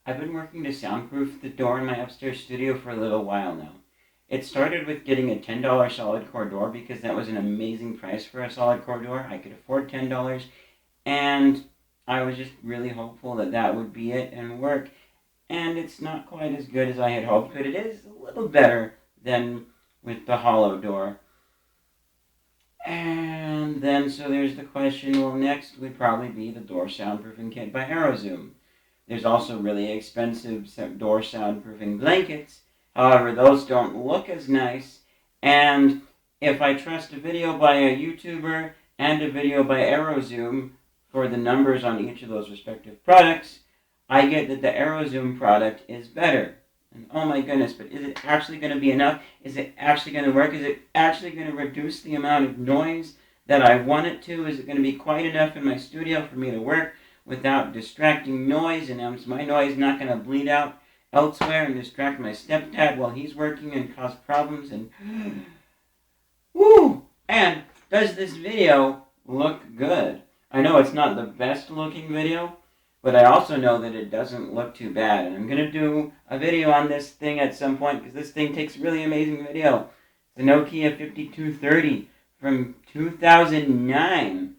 I've been working to soundproof the door in my upstairs studio for a little while now. It started with getting a $10 solid core door because that was an amazing price for a solid core door. I could afford $10, and I was just really hopeful that that would be it and work. And it's not quite as good as I had hoped, but it is a little better than with the hollow door. And then, so there's the question, well, next would probably be the door soundproofing kit by Arrozoom. There's also really expensive door soundproofing blankets. However, those don't look as nice. And if I trust a video by a YouTuber and a video by Arrozoom for the numbers on each of those respective products, I get that the Arrozoom product is better. And oh my goodness, but is it actually going to be enough? Is it actually going to work? Is it actually going to reduce the amount of noise that I want it to? Is it going to be quite enough in my studio for me to work without distracting noise? And is my noise not going to bleed out elsewhere and distract my stepdad while he's working and cause problems? And woo! And does this video look good? I know it's not the best looking video, but I also know that it doesn't look too bad. And I'm going to do a video on this thing at some point because this thing takes really amazing video. It's a Nokia 5230 from 2009.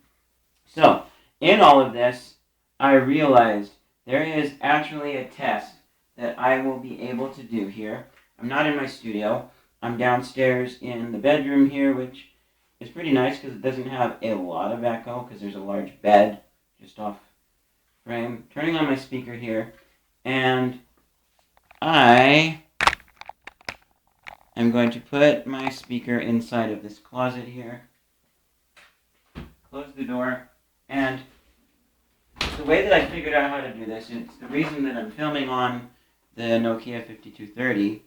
So, in all of this, I realized there is actually a test that I will be able to do here. I'm not in my studio. I'm downstairs in the bedroom here, which is pretty nice because it doesn't have a lot of echo because there's a large bed just off frame. Turning on my speaker here, and I am going to put my speaker inside of this closet here. Close the door, and the way that I figured out how to do this, it's the reason that I'm filming on the Nokia 5230,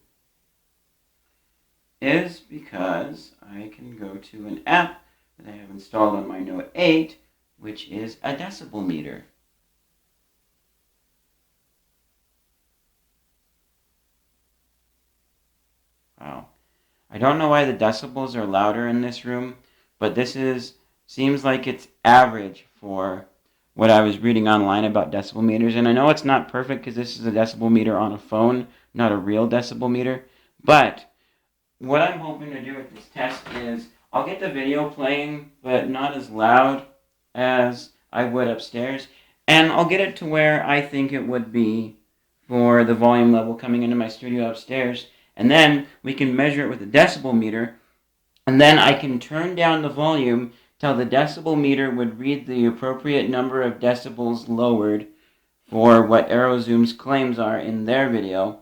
is because I can go to an app that I have installed on my Note 8, which is a decibel meter. Wow. I don't know why the decibels are louder in this room, but seems like it's average for what I was reading online about decibel meters. And I know it's not perfect because this is a decibel meter on a phone, not a real decibel meter. But what I'm hoping to do with this test is I'll get the video playing, but not as loud as I would upstairs. And I'll get it to where I think it would be for the volume level coming into my studio upstairs. And then we can measure it with a decibel meter. And then I can turn down the volume till the decibel meter would read the appropriate number of decibels lowered for what Arrozoom's claims are in their video.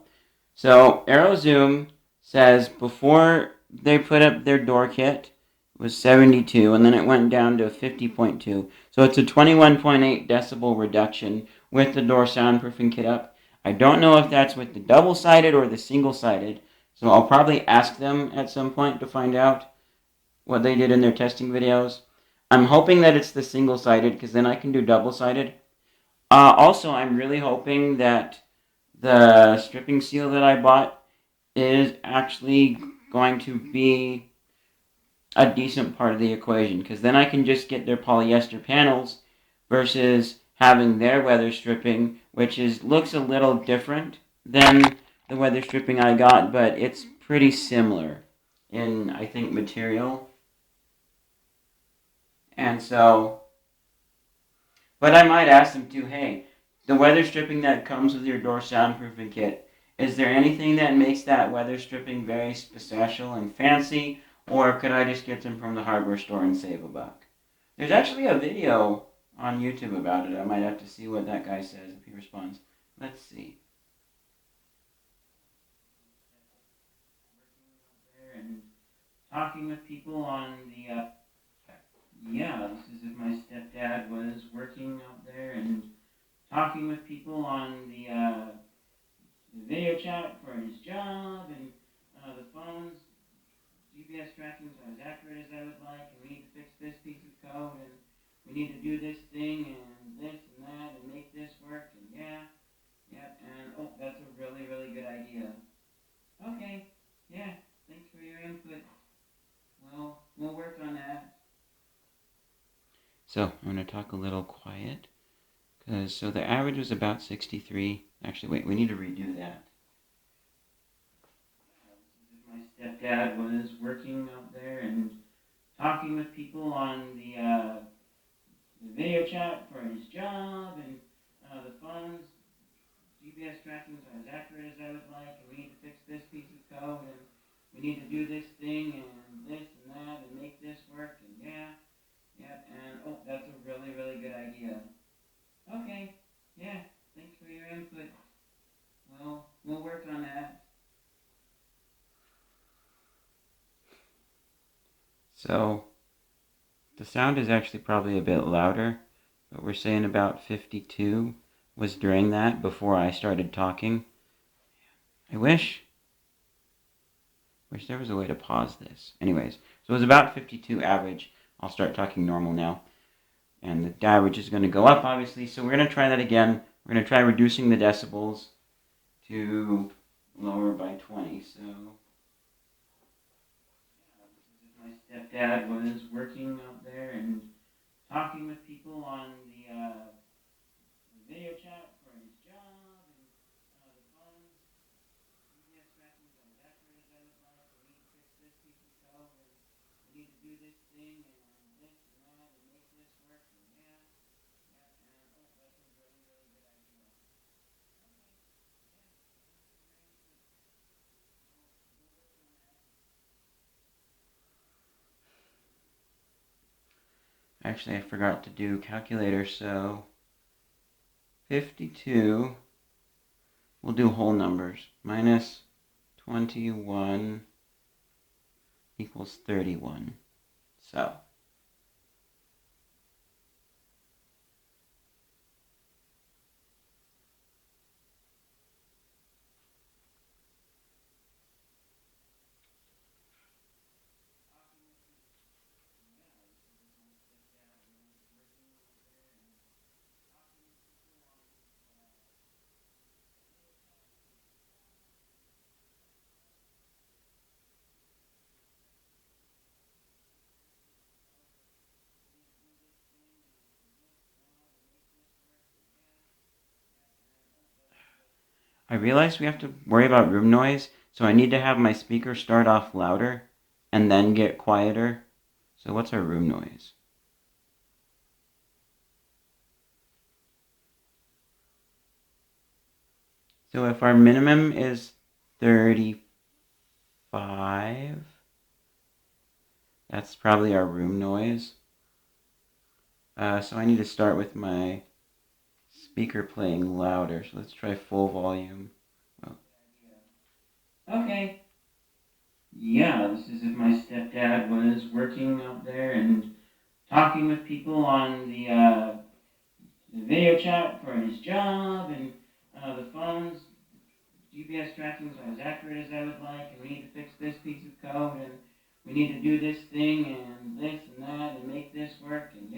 So Arrozoom says before they put up their door kit it was 72, and then it went down to 50.2. So it's a 21.8 decibel reduction with the door soundproofing kit up. I don't know if that's with the double-sided or the single-sided, so I'll probably ask them at some point to find out what they did in their testing videos. I'm hoping that it's the single-sided, because then I can do double-sided. Also, I'm really hoping that the stripping seal that I bought is actually going to be a decent part of the equation, because then I can just get their polyester panels versus having their weather stripping, which looks a little different than the weather stripping I got, but it's pretty similar in, I think, material. And so, but I might ask them too, hey, the weather stripping that comes with your door soundproofing kit, is there anything that makes that weather stripping very special and fancy, or could I just get them from the hardware store and save a buck? There's actually a video on YouTube about it. I might have to see what that guy says if he responds. Let's see. And talking with people on the this is if my stepdad was working out there and talking with people on the video chat for his job, and the phone's GPS tracking is not as accurate as I would like, and we need to fix this piece of code, and we need to do this thing, and this and that, and make this work, and and oh, that's a really, really good idea. Okay, yeah, thanks for your input. Well, we'll work on that. So, I'm going to talk a little quiet, so the average was about 63 Actually, wait, we need to redo that. My stepdad was working out there and talking with people on the video chat for his job, and the phone's GPS tracking is not as accurate as I would like, and we need to fix this piece of code, and we need to do this thing, and this and that, and make this work, and and oh, that's a really, really good idea. Okay, yeah, thanks for your input. Well, we'll work on that. So, the sound is actually probably a bit louder, but we're saying about 52 was during that, before I started talking. I wish there was a way to pause this. Anyways, so it was about 52 average. I'll start talking normal now. And the average is going to go up, obviously, so we're going to try that again. We're going to try reducing the decibels to lower by 20, so... My stepdad was working out there and talking with people on the video chat for his job, and the phone's GPS tracking is not as accurate as I would like. We need to fix this piece of code, and we need to do this thing, and this and that, and make this work, and and oh, that's a really, really good idea. Actually, I forgot to do calculator, so 52, we'll do whole numbers, minus 21 equals 31. So, I realized we have to worry about room noise, so I need to have my speaker start off louder and then get quieter. So what's our room noise? So if our minimum is 35, that's probably our room noise. So I need to start with my speaker playing louder. So let's try full volume. Well, okay. Yeah, this is if my stepdad was working out there and talking with people on the video chat for his job, and the phone's GPS tracking is not as accurate as I would like, and we need to fix this piece of code, and we need to do this thing, and this and that, and make this work, and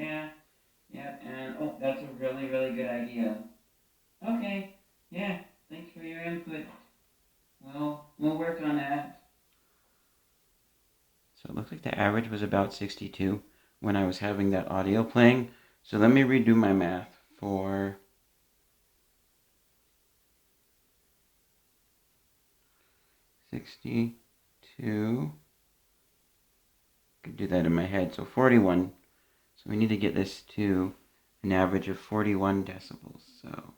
and oh, that's a really, really good idea. Okay, yeah, thanks for your input. Well, we'll work on that. So it looks like the average was about 62 when I was having that audio playing. So let me redo my math for 62. I could do that in my head. So 41. So we need to get this to an average of 41 decibels. So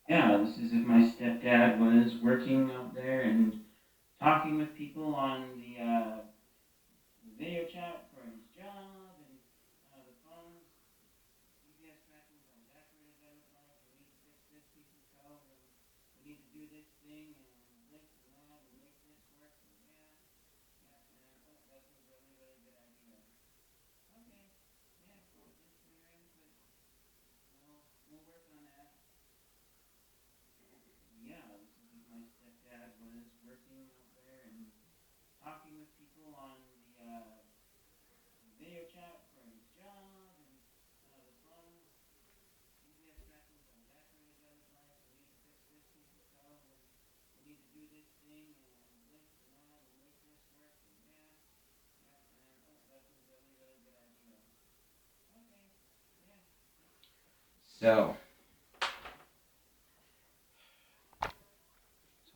yeah, this is if my stepdad was working out there and talking with people on the video chat for his job, and the phone's GPS tracking is not as accurate as I would like. We need to fix this piece of code, and we need to do this thing, and this and that, and make this work, and and oh, that's a really, really good idea. Okay, yeah, thanks for your input. We'll work on that. Yeah, this is if my stepdad was working out there and talking with So, let's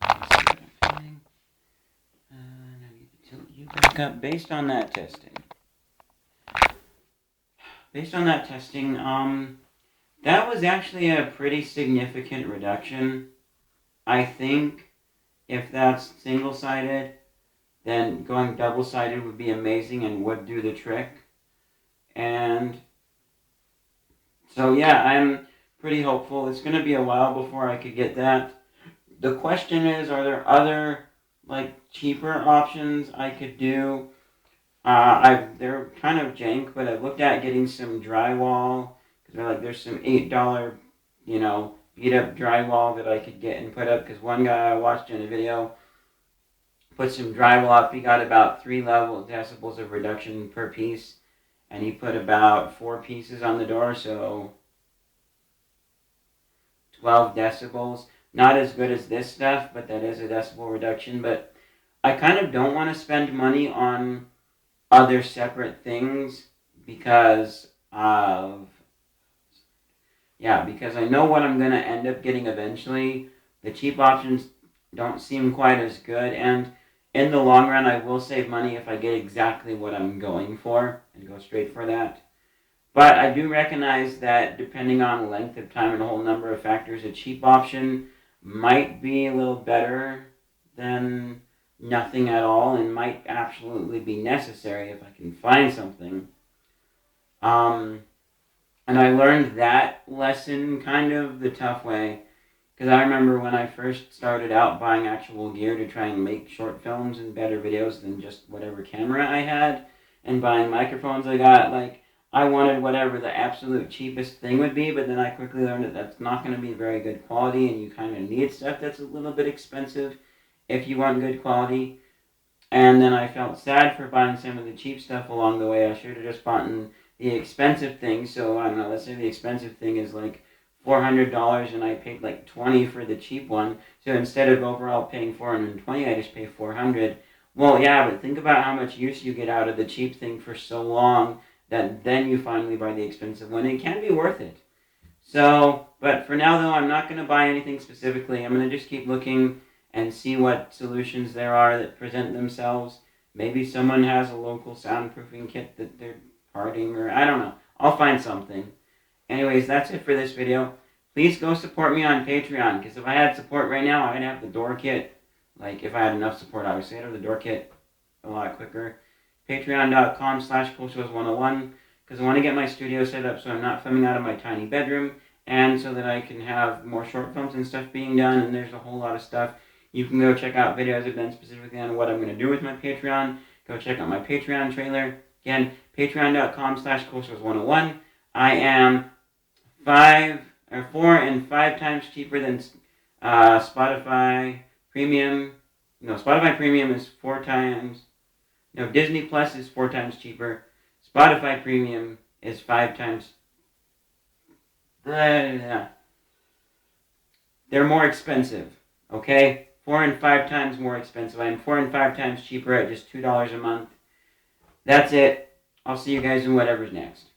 see what I'm feeling. And I need to tilt you back up based on that testing. That was actually a pretty significant reduction. I think if that's single-sided, then going double-sided would be amazing and would do the trick. And so yeah, I'm pretty hopeful. It's going to be a while before I could get that. The question is, are there other cheaper options I could do? They're kind of jank, but I've looked at getting some drywall, because there's some $8, beat up drywall that I could get and put up, because one guy I watched in a video put some drywall up. He got about 3 decibels of reduction per piece, and he put about 4 pieces on the door, so 12 decibels. Not as good as this stuff, but that is a decibel reduction. But I kind of don't want to spend money on other separate things because I know what I'm going to end up getting eventually. The cheap options don't seem quite as good, and in the long run I will save money if I get exactly what I'm going for and go straight for that. But I do recognize that depending on length of time and a whole number of factors, a cheap option might be a little better than nothing at all, and might absolutely be necessary if I can find something. And I learned that lesson kind of the tough way, because I remember when I first started out buying actual gear to try and make short films and better videos than just whatever camera I had, and buying microphones I got, I wanted whatever the absolute cheapest thing would be, but then I quickly learned that that's not going to be very good quality, and you kind of need stuff that's a little bit expensive if you want good quality. And then I felt sad for buying some of the cheap stuff along the way. I should have just bought the expensive thing. So I don't know, let's say the expensive thing is $400 and I paid $20 for the cheap one. So instead of overall paying $420, I just pay $400. Well, yeah, but think about how much use you get out of the cheap thing for so long that then you finally buy the expensive one. It can be worth it. So, but for now though, I'm not going to buy anything specifically. I'm going to just keep looking and see what solutions there are that present themselves. Maybe someone has a local soundproofing kit that they're parting, or I don't know. I'll find something. Anyways, that's it for this video. Please go support me on Patreon, because if I had support right now, I'd have the door kit. If I had enough support, obviously, I'd have the door kit a lot quicker. Patreon.com/coolshows101, because I want to get my studio set up so I'm not filming out of my tiny bedroom, and so that I can have more short films and stuff being done, and there's a whole lot of stuff. You can go check out videos I've done specifically on what I'm going to do with my Patreon. Go check out my Patreon trailer. Again, patreon.com/coolshows101. I am 4 and 5 times cheaper than Spotify Premium. No, Spotify Premium is 4 times. No, Disney Plus is 4 times cheaper. Spotify Premium is 5 times. They're more expensive. Okay? 4 and 5 times more expensive. I am 4 and 5 times cheaper at just $2 a month. That's it. I'll see you guys in whatever's next.